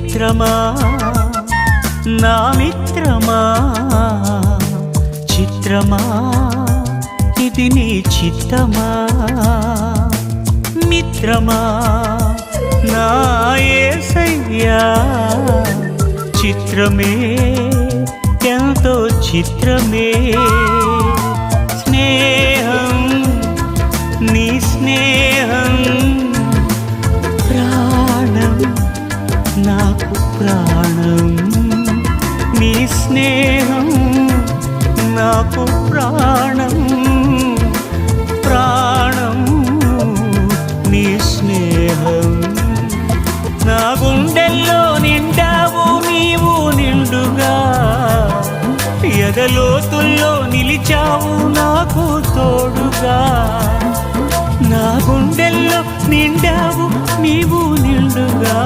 మిత్రమా నా మిత్రమా చిత్రమా ఇది నీ చిత్తమా మిత్రమా నా యేసయ్యా చిత్రమే ఎంతో చిత్రమే స్నేహం నీ స్నేహం ప్రాణం నాకు ప్రాణం నీ స్నేహం నాకు ప్రాణం ప్రాణం నీ స్నేహం నా గుండెల్లో నిండావు నీవు నిండుగా ఎదలోతుల్లో నిలిచావు నాకు తోడుగా నా గుండెల్లో నిండావు నీవు నిండుగా